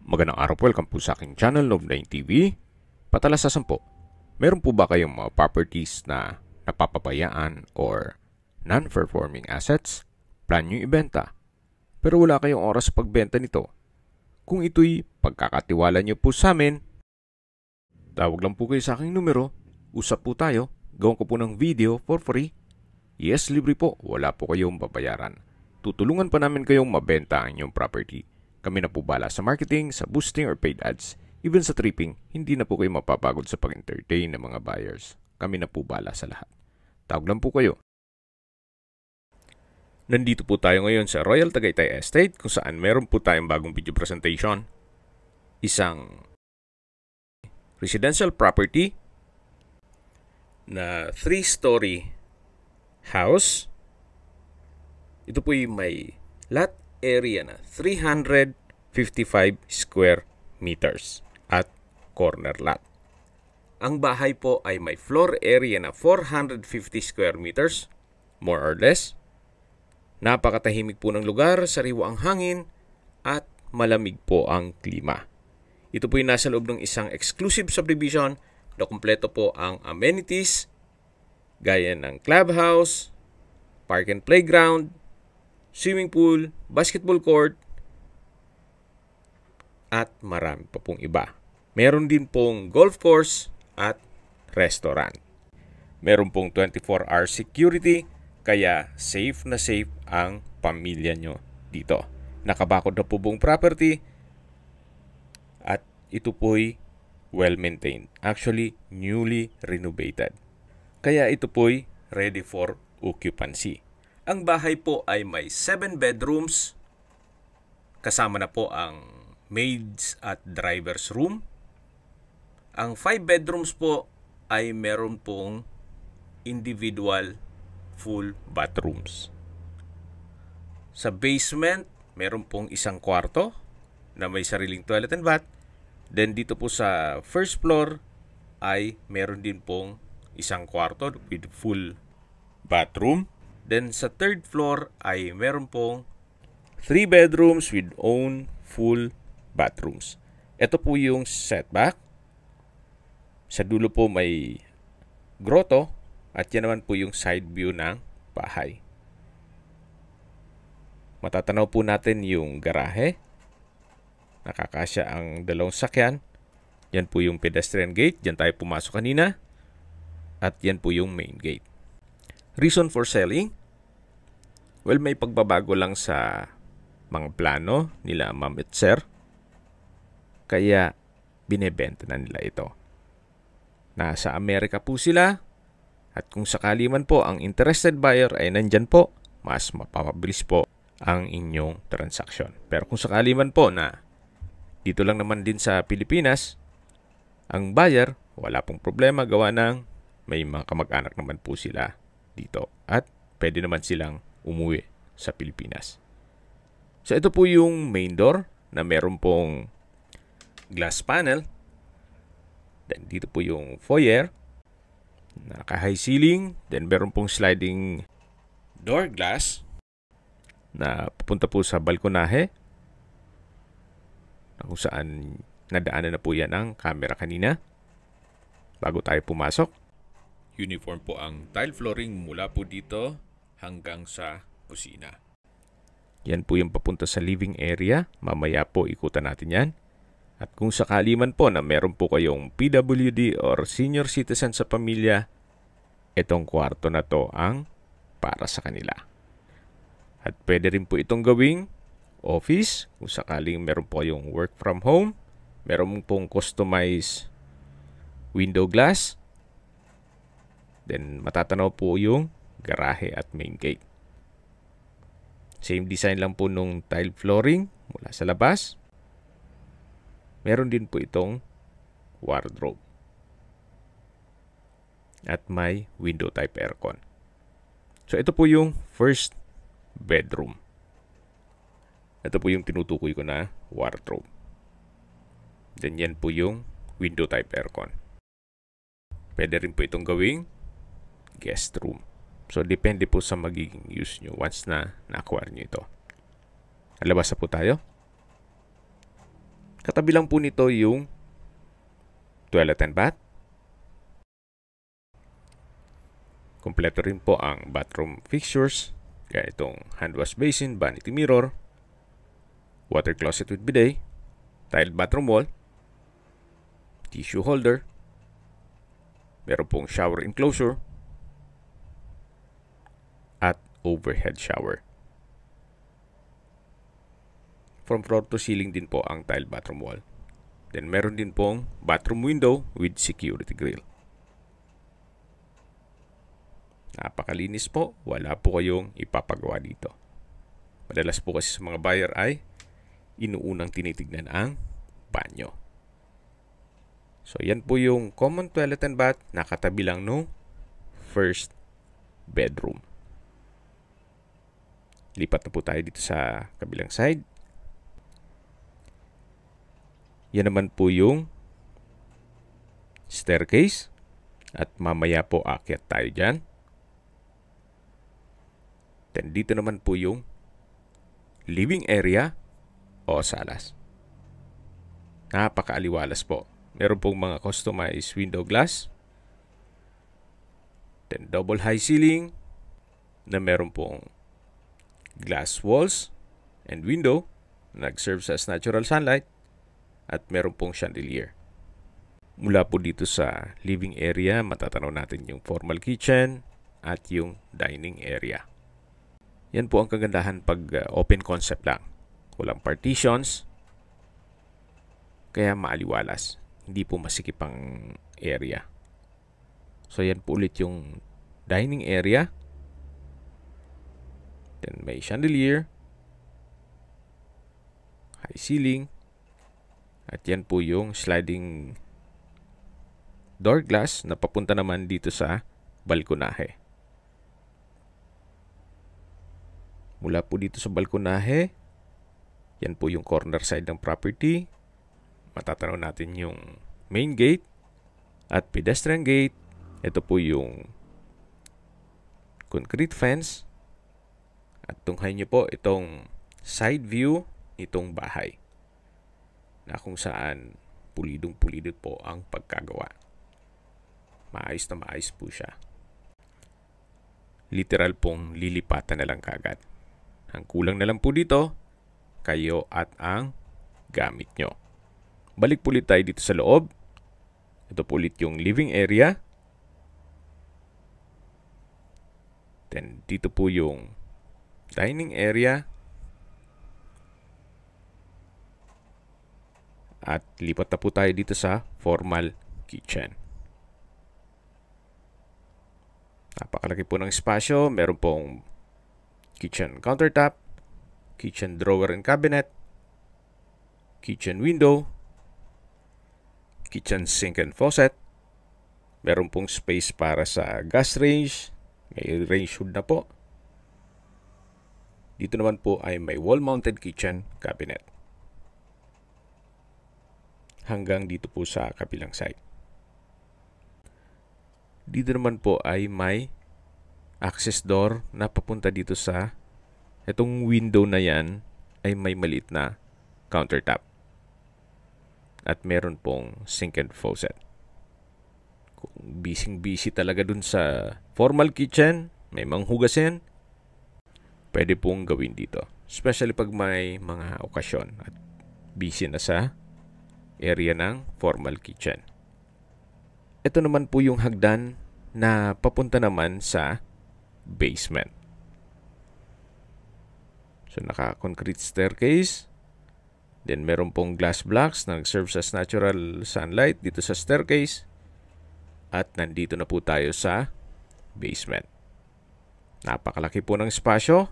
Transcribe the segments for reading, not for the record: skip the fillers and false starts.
Magandang araw po, welcome po sa aking channel, Noob9 TV. Patalasasan po, meron po ba kayong mga properties na napapabayaan or non-performing assets? Plan nyo ibenta, pero wala kayong oras sa pagbenta nito. Kung ito'y pagkakatiwala nyo po sa amin, tawag lang po kayo sa aking numero, usap po tayo, gawin ko po ng video for free. Yes, libre po, wala po kayong babayaran. Tutulungan pa namin kayong mabenta ang inyong property. Kami na po bala sa marketing, sa boosting or paid ads. Even sa tripping, hindi na po kayo mapapagod sa pag-entertain ng mga buyers. Kami na po bala sa lahat. Tawag lang po kayo. Nandito po tayo ngayon sa Royal Tagaytay Estate kung saan meron po tayong bagong video presentation. Isang residential property na 3-story house. Ito po yung may lot area na 355 square meters at corner lot. Ang bahay po ay may floor area na 450 square meters, more or less. Napakatahimik po ng lugar, sariwa ang hangin, at malamig po ang klima. Ito po yung nasa loob ng isang exclusive subdivision na kumpleto po ang amenities, gaya ng clubhouse, park and playground, swimming pool, basketball court, at marami pa pong iba. Meron din pong golf course at restaurant. Meron pong 24-hour security, kaya safe na safe ang pamilya nyo dito. Nakabakod na po buong property at ito po'y well-maintained. Actually, newly renovated. Kaya ito po'y ready for occupancy. Ang bahay po ay may 7 bedrooms, kasama na po ang maids at driver's room. Ang 5 bedrooms po ay meron pong individual full bathrooms. Sa basement, meron pong isang kwarto na may sariling toilet and bath. Then dito po sa first floor ay meron din pong isang kwarto with full bathroom. Then sa third floor ay meron pong 3 bedrooms with own full bathrooms. Ito po yung setback. Sa dulo po may grotto at yan naman po yung side view ng bahay. Matatanaw po natin yung garahe. Nakakasya ang dalawang sakyan. Yan po yung pedestrian gate. Diyan tayo pumasok kanina. At yan po yung main gate. Reason for selling? Well, may pagbabago lang sa mga plano nila Ma'am at Sir. Kaya binebenta na nila ito. Nasa Amerika po sila. At kung sakali man po ang interested buyer ay nandyan po, mas mapapabilis po ang inyong transaction. Pero kung sakali man po na dito lang naman din sa Pilipinas, ang buyer, wala pong problema, gawa ng may mga kamag-anak naman po sila dito. At pwede naman silang umuwi sa Pilipinas. So ito po yung main door na meron pong glass panel. Then dito po yung foyer. Naka-high ceiling. Then meron pong sliding door glass na pupunta po sa balkonahe. Na kung saan nadaanan na po yan ang camera kanina. Bago tayo pumasok. Uniform po ang tile flooring mula po dito hanggang sa kusina. Yan po yung papunta sa living area. Mamaya po ikutan natin yan. At kung sakali man po na meron po kayong PWD or senior citizen sa pamilya, itong kwarto na to ang para sa kanila. At pwede rin po itong gawing office. Kung sakaling meron po kayong work from home, meron pong customized window glass. Then matatanaw po yung garahe at main gate. Same design lang po nung tile flooring mula sa labas. Meron din po itong wardrobe. At may window type aircon. So ito po yung first bedroom. Ito po yung tinutukoy ko na wardrobe. Then yan po yung window type aircon. Pwede rin po itong gawing guest room. So, depende po sa magiging use nyo once na na-acquire nyo ito. Alabas na po tayo. Katabi lang po nito yung toilet and bath. Kompleto rin po ang bathroom fixtures, kaya itong hand wash basin, vanity mirror, water closet with bidet, tiled bathroom wall, tissue holder, meron pong shower enclosure, at overhead shower. From floor to ceiling din po ang tiled bathroom wall. Then meron din pong bathroom window with security grill. Napakalinis po, wala po kayong ipapagawa dito. Madalas po kasi sa mga buyer ay inuunang tinitignan ang banyo. So yan po yung common toilet and bath na katabi lang no first bedroom. Lipat na po tayo dito sa kabilang side. Yan naman po yung staircase at mamaya po aakyat tayo dyan. Then dito naman po yung living area o salas. Napakaaliwalas po. Meron pong mga customized window glass. Then double high ceiling na meron pong glass walls and window na nag-serve as natural sunlight at meron pong chandelier. Mula po dito sa living area, matatanaw natin yung formal kitchen at yung dining area. Yan po ang kagandahan pag open concept lang. Walang partitions, kaya maaliwalas. Hindi po masikip ang area. So yan po ulit yung dining area. Then may chandelier, high ceiling, at yan po yung sliding door glass na papunta naman dito sa balkonahe. Mula po dito sa balkonahe, yan po yung corner side ng property. Matatanaw natin yung main gate at pedestrian gate. Ito po yung concrete fence. At tunghayin nyo po itong side view nitong bahay na kung saan pulidong-pulido po ang pagkagawa. Maayos na maayos po siya. Literal pong lilipatan na lang kagad. Ang kulang na lang po dito, kayo at ang gamit nyo. Balik po ulit tayo dito sa loob. Ito po ulit yung living area. Then dito po yung dining area. At lipat na po tayo dito sa formal kitchen. Napakalaki po ng espasyo. Meron pong kitchen countertop, kitchen drawer and cabinet, kitchen window, kitchen sink and faucet. Meron pong space para sa gas range. May range hood na po. Dito naman po ay may wall-mounted kitchen cabinet. Hanggang dito po sa kabilang side. Dito naman po ay may access door na papunta dito sa itong window na yan ay may maliit na countertop. At meron pong sink and faucet. Kung busy talaga dun sa formal kitchen, may manghugasin, pwede pong gawin dito. Especially pag may mga okasyon at busy na sa area ng formal kitchen. Ito naman po yung hagdan na papunta naman sa basement. So naka-concrete staircase. Then meron pong glass blocks na nag-serve as natural sunlight dito sa staircase. At nandito na po tayo sa basement. Napakalaki po ng espasyo.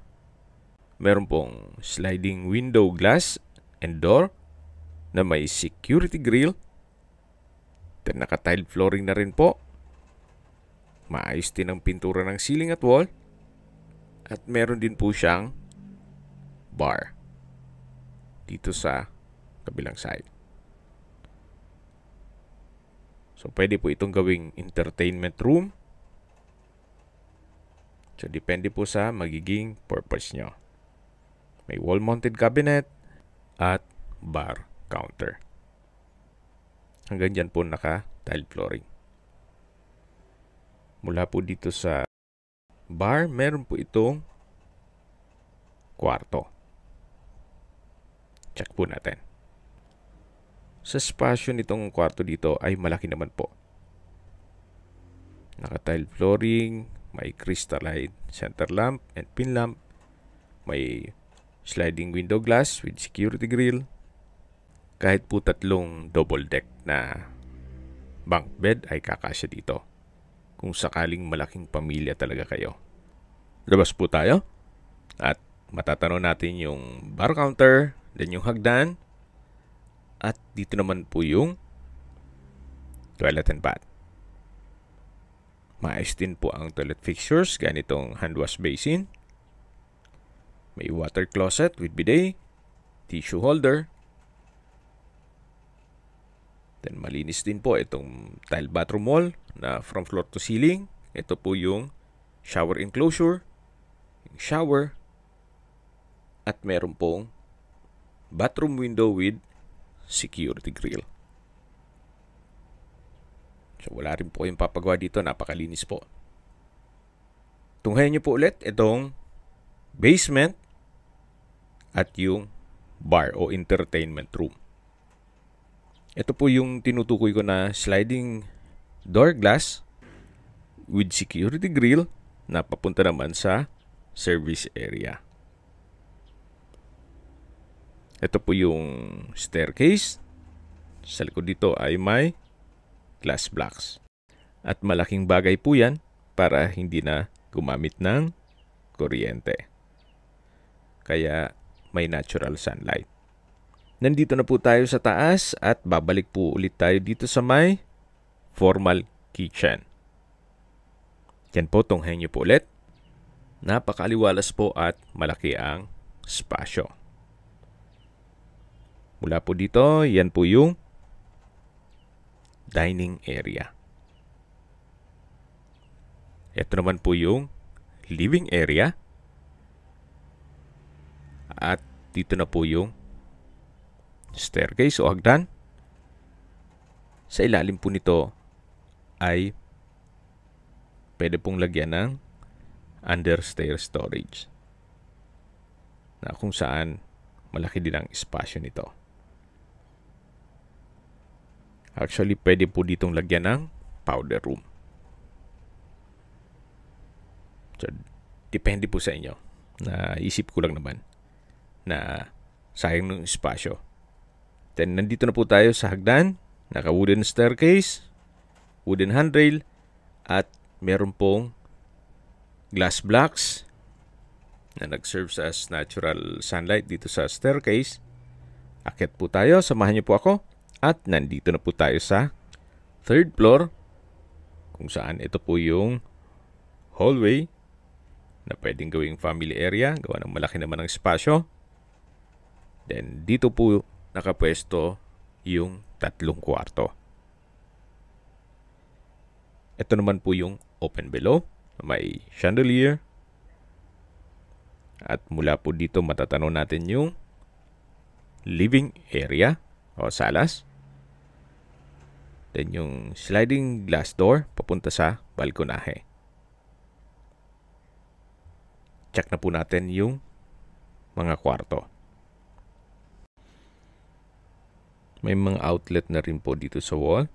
Meron pong sliding window glass and door na may security grill. Then naka-tiled flooring na rin po. Maayos din ang pintura ng ceiling at wall. At meron din po siyang bar dito sa kabilang side. So pwede po itong gawing entertainment room. So depende po sa magiging purpose nyo. May wall-mounted cabinet at bar counter. Hanggang dyan po naka-tile flooring. Mula po dito sa bar, meron po itong kwarto. Check po natin. Sa spasyo nitong kwarto dito ay malaki naman po. Naka-tile flooring, may crystalline center lamp and pin lamp, may sliding window glass with security grill, kahit po 3 double deck na bunk bed ay kakasya dito kung sakaling malaking pamilya talaga kayo. Labas po tayo at matatanaw natin yung bar counter, then yung hagdan, at dito naman po yung toilet and bath. Maayos din po ang toilet fixtures, ganitong hand wash basin. May water closet with bidet, tissue holder. Then malinis din po itong tile bathroom wall na from floor to ceiling. Ito po yung shower enclosure, yung shower, at meron pong bathroom window with security grill. So wala rin po kayong papagawa dito, napakalinis po. Tunghayan niyo po ulit itong basement at yung bar o entertainment room. Ito po yung tinutukoy ko na sliding door glass with security grill na papunta naman sa service area. Ito po yung staircase. Sa likod dito ay may glass blocks. At malaking bagay po yan para hindi na gumamit ng kuryente. Kaya may natural sunlight. Nandito na po tayo sa taas at babalik po ulit tayo dito sa may formal kitchen. Yan po, tunghayan niyo po ulit. Napakaliwalas po at malaki ang spasyo. Mula po dito, yan po yung dining area. Ito naman po yung living area. At dito na po yung staircase o hagdan. Sa ilalim po nito ay pwede pong lagyan ng understair storage na kung saan malaki din ang espasyo nito. Actually, pwede po ditong lagyan ng powder room. So, depende po sa inyo. Naisip ko lang naman na sayang ng espasyo. Then, nandito na po tayo sa hagdan. Naka-wooden staircase, wooden handrail, at meron pong glass blocks na nag-serve as natural sunlight dito sa staircase. Akyat po tayo. Samahan niyo po ako. At nandito na po tayo sa 3rd floor kung saan ito po yung hallway na pwedeng gawing family area. Gawa ng malaki naman ang espasyo. Then dito po nakapwesto yung 3 kwarto. Ito naman po yung open below. May chandelier. At mula po dito matatanaw natin yung living area o salas. Then yung sliding glass door papunta sa balkonahe. Check na po natin yung mga kwarto. May mga outlet na rin po dito sa wall.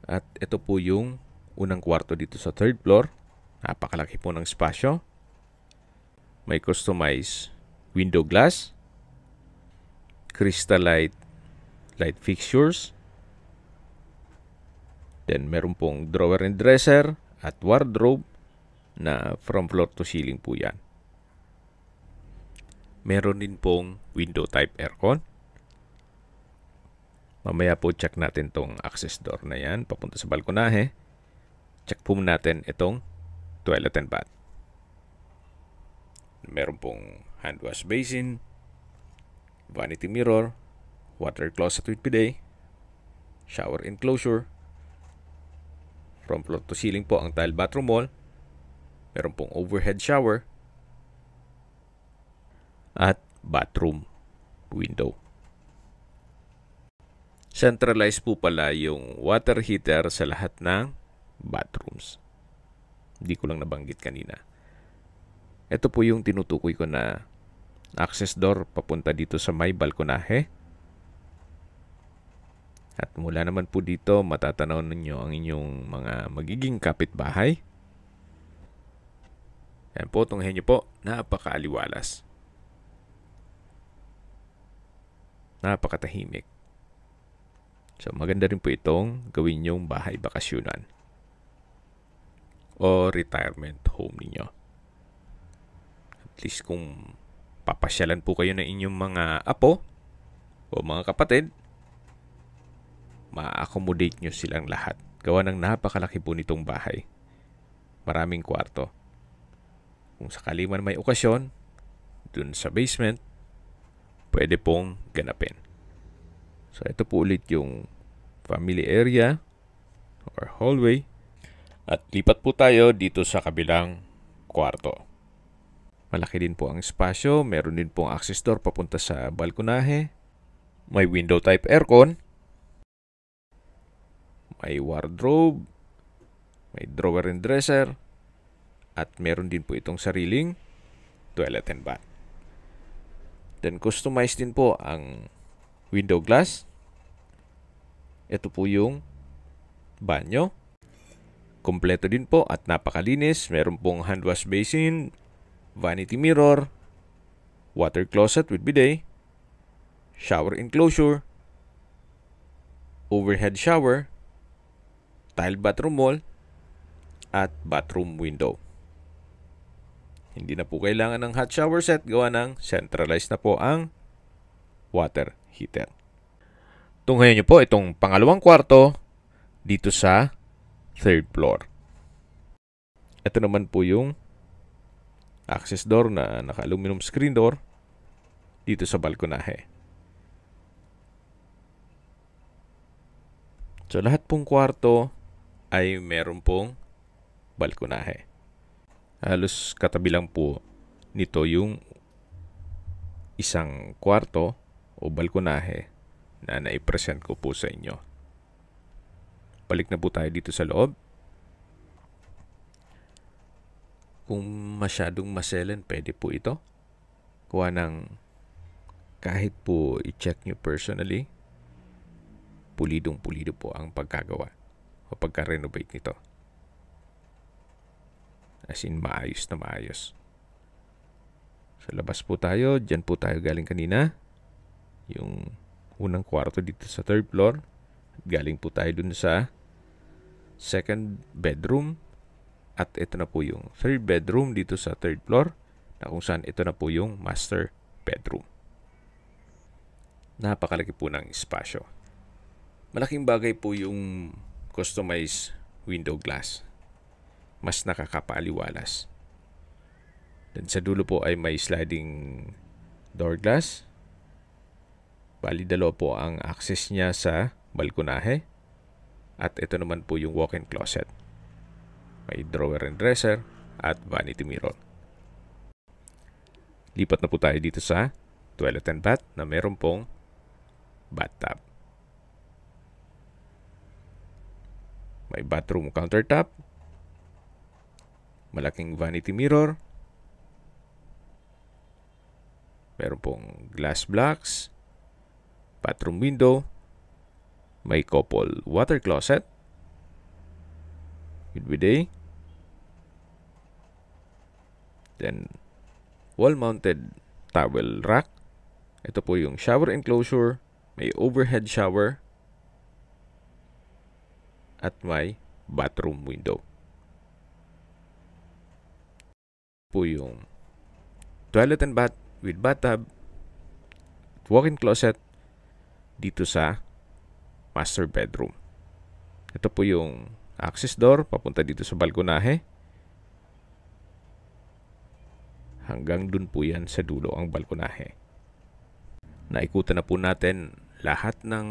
At ito po yung unang kwarto dito sa 3rd floor. Napakalaki po ng espasyo. May customized window glass, crystalline light fixtures. Then meron pong drawer and dresser at wardrobe na from floor to ceiling po yan. Meron din pong window type aircon. Mamaya po check natin tong access door na yan papunta sa balkonahe. Check po natin itong toilet and bath. Meron pong hand wash basin, vanity mirror, water closet with bidet, shower enclosure. From floor to ceiling po ang tile bathroom wall. Meron pong overhead shower at bathroom window. Centralized po pala yung water heater sa lahat ng bathrooms. Hindi ko lang nabanggit kanina. Ito po yung tinutukoy ko na access door papunta dito sa may balkonahe. At mula naman po dito, matatanaw ninyo ang inyong mga magiging kapitbahay. Yan po, tunghayan nyo po, napakaaliwalas. Napakatahimik. So maganda rin po itong gawin yung bahay bakasyunan o retirement home ninyo. At least kung papasyalan po kayo ng inyong mga apo o mga kapatid, ma-accommodate nyo silang lahat. Gawa ng napakalaki po nitong bahay. Maraming kwarto. Kung sakali man may okasyon, dun sa basement, pwede pong ganapin. So ito po ulit yung family area or hallway. At lipat po tayo dito sa kabilang kwarto. Malaki din po ang espasyo. Meron din pong access door papunta sa balkonahe. May window type aircon. May wardrobe, may drawer and dresser, at meron din po itong sariling toilet and bath. Then customized din po ang window glass. Ito po yung banyo. Kompleto din po at napakalinis. Meron pong hand wash basin, vanity mirror, water closet with bidet, shower enclosure, overhead shower, tile bathroom wall, at bathroom window. Hindi na po kailangan ng hot shower set, gawa ng centralized na po ang water heater. Tunghayan nyo po itong pangalawang kwarto dito sa third floor. Ito naman po yung access door na naka-aluminum screen door dito sa balkonahe. So lahat pong kwarto ay meron pong balkonahe. Halos katabi lang po nito yung isang kwarto o balkonahe na naipresent ko po sa inyo. Balik na po tayo dito sa loob. Kung masyadong maselan, pwede po ito. Kuha ng kahit po i-check nyo personally, pulidong-pulido po ang pagkagawa o pagka-renovate nito. As in, maayos na maayos. Sa labas po tayo, dyan po tayo galing kanina. Yung unang kwarto dito sa third floor. Galing po tayo dun sa second bedroom. At ito na po yung third bedroom dito sa third floor. Na kung saan ito na po yung master bedroom. Napakalaki po ng espasyo. Malaking bagay po yung customized window glass. Mas nakakapaaliwalas. Then sa dulo po ay may sliding door glass. Bali dalawa po ang access niya sa balkonahe. At ito naman po yung walk-in closet. May drawer and dresser at vanity mirror. Lipat na po tayo dito sa toilet and bath na meron pong bathtub. May bathroom countertop. Malaking vanity mirror. Meron pong glass blocks. Bathroom window. May couple water closet with bidet. Then, wall-mounted towel rack. Ito po yung shower enclosure. May overhead shower. At may bathroom window. Po yung toilet and bath with bathtub at walk-in closet dito sa master bedroom. Ito po yung access door papunta dito sa balkonahe. Hanggang dun po yan sa dulo ang balkonahe. Naikutan na po natin lahat ng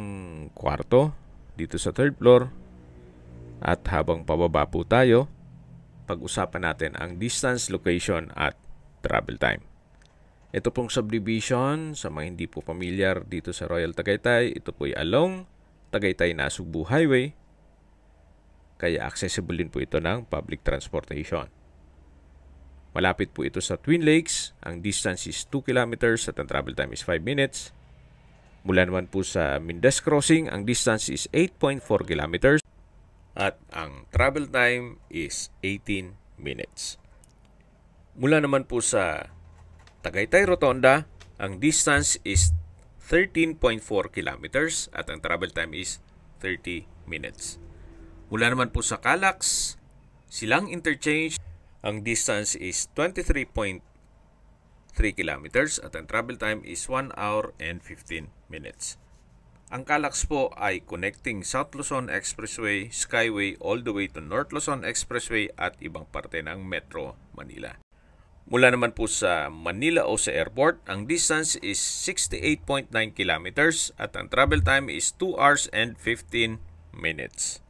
kwarto dito sa third floor. At habang pababa po tayo, pag-usapan natin ang distance, location at travel time. Ito pong subdivision, sa mga hindi po familiar dito sa Royal Tagaytay, ito po ay along Tagaytay-Nasugbu Highway, kaya accessible din po ito ng public transportation. Malapit po ito sa Twin Lakes, ang distance is 2 kilometers at ang travel time is 5 minutes. Mula naman po sa Mindes Crossing, ang distance is 8.4 kilometers at ang travel time is 18 minutes. Mula naman po sa Tagaytay Rotonda, ang distance is 13.4 kilometers at ang travel time is 30 minutes. Mula naman po sa Calax, Silang Interchange, ang distance is 23.3 kilometers at ang travel time is 1 hour and 15 minutes. Ang Calax po ay connecting South Luzon Expressway, Skyway all the way to North Luzon Expressway at ibang parte ng Metro Manila. Mula naman po sa Manila o sa airport, ang distance is 68.9 kilometers at ang travel time is 2 hours and 15 minutes.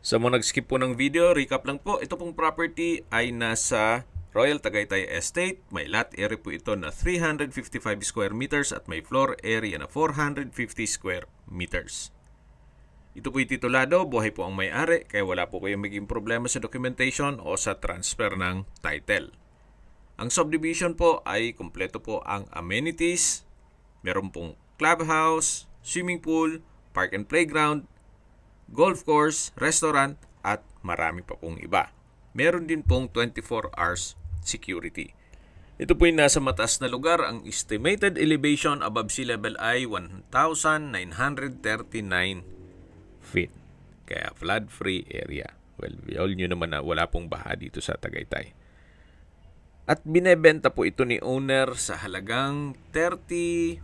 Sa mga nag-skip po ng video, recap lang po. Ito pong property ay nasa Royal Tagaytay Estate. May lot area po ito na 355 square meters at may floor area na 450 square meters. Ito po'y titulado, buhay po ang may-ari, kaya wala po kayong maging problema sa documentation o sa transfer ng title. Ang subdivision po ay kumpleto po ang amenities. Meron pong clubhouse, swimming pool, park and playground, golf course, restaurant, at marami pa pong iba. Meron din pong 24 hours security. Ito po yung nasa mataas na lugar. Ang estimated elevation above sea level ay 1,939 feet. Kaya flood-free area. Well, all nyo naman na wala pong baha dito sa Tagaytay. At binebenta po ito ni owner sa halagang 35.8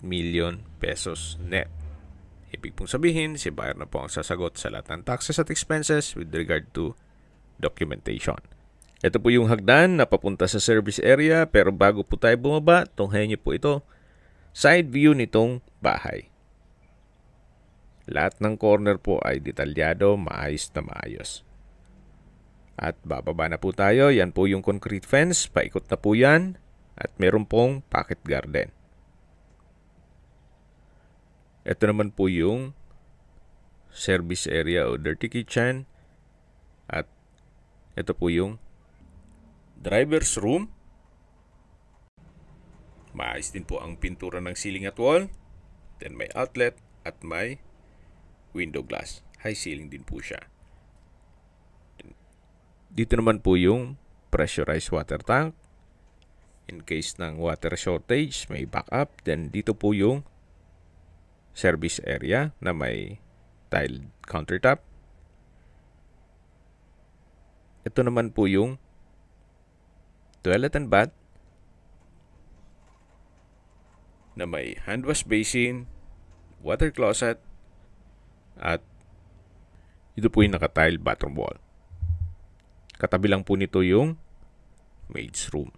million pesos net. Ibig pong sabihin, si buyer na po ang sasagot sa lahat ng taxes at expenses with regard to documentation. Ito po yung hagdan na papunta sa service area, pero bago po tayo bumaba, tunghayan niyo po ito. Side view nitong bahay. Lahat ng corner po ay detalyado, maayos na maayos. At bababa na po tayo. Yan po yung concrete fence. Paikot na po yan. At meron pong pocket garden. Ito naman po yung service area o dirty kitchen. At ito po yung driver's room. Maayos din po ang pintura ng ceiling at wall. Then may outlet at may window glass. High ceiling din po siya. Dito naman po yung pressurized water tank. In case ng water shortage, may backup. Then dito po yung service area na may tiled countertop. Ito naman po yung toilet and bath na may hand wash basin, water closet, at ito po yung naka-tile bathroom wall. Katabi lang po nito yung maid's room.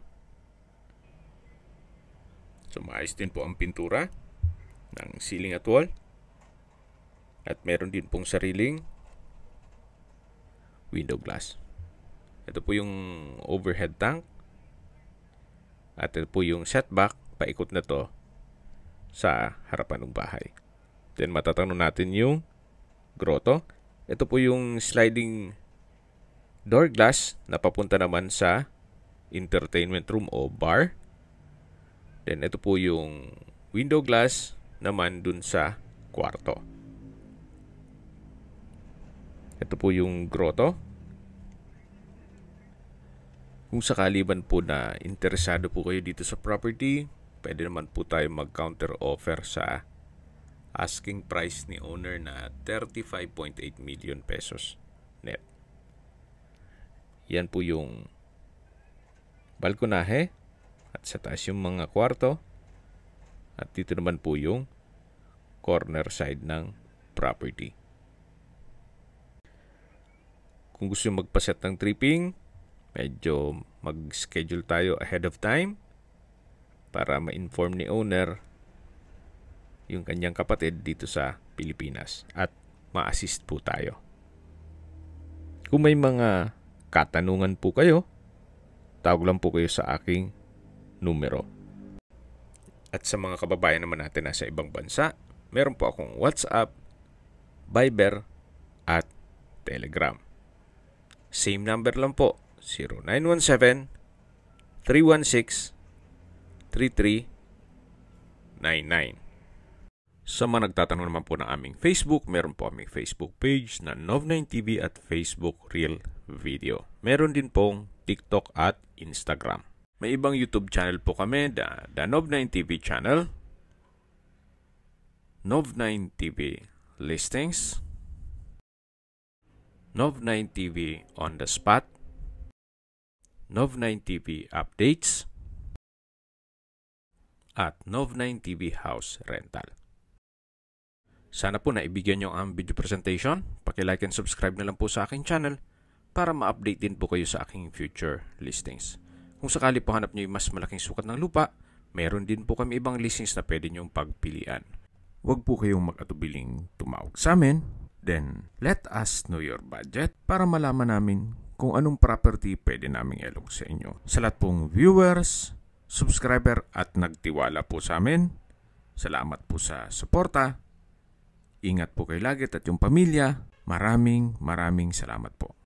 So maayos din po ang pintura ng ceiling at wall. At meron din pong sariling window glass. Ito po yung overhead tank. At ito po yung setback. Paikot na to sa harapan ng bahay. Then matatanong natin yung grotto. Ito po yung sliding door glass na papunta naman sa entertainment room o bar. Then ito po yung window glass naman dun sa kwarto. Ito po yung grotto. Kung sakali man po na interesado po kayo dito sa property, pwede naman po tayo mag-counter offer sa asking price ni owner na 35.8 million pesos net. Yan po yung balkonahe at sa taas yung mga kwarto. At dito naman po yung corner side ng property. Kung gusto yung magpaset ng tripping, medyo mag-schedule tayo ahead of time para ma-inform ni owner yung kanyang kapatid dito sa Pilipinas at ma-assist po tayo. Kung may mga katanungan po kayo, tawag lang po kayo sa aking numero. At sa mga kababayan naman natin na sa ibang bansa, Meron po akong WhatsApp, Viber, at Telegram. Same number lang po, 0917-316-3399. Sa mga nagtatanong naman po ng aming Facebook, meron po aming Facebook page na Nov9TV at Facebook Reel Video. Meron din pong TikTok at Instagram. May ibang YouTube channel po kami, the Nov9TV channel, Nov9TV Listings, Nov9TV On The Spot, Nov9TV Updates, at Nov9TV House Rental. Sana po naibigyan nyo ang video presentation. Paki-like and subscribe na lang po sa aking channel para ma-update din po kayo sa aking future listings. Kung sakali po hanap nyo yung mas malaking sukat ng lupa, meron din po kami ibang listings na pwede nyong pagpilian. Huwag po kayong mag-atubiling tumawag sa amin. Then, let us know your budget para malaman namin kung anong property pwede naming ilog sa inyo. Sa lahat pong viewers, subscriber at nagtiwala po sa amin, salamat po sa suporta. Ingat po kayo lagi at yung pamilya. Maraming salamat po.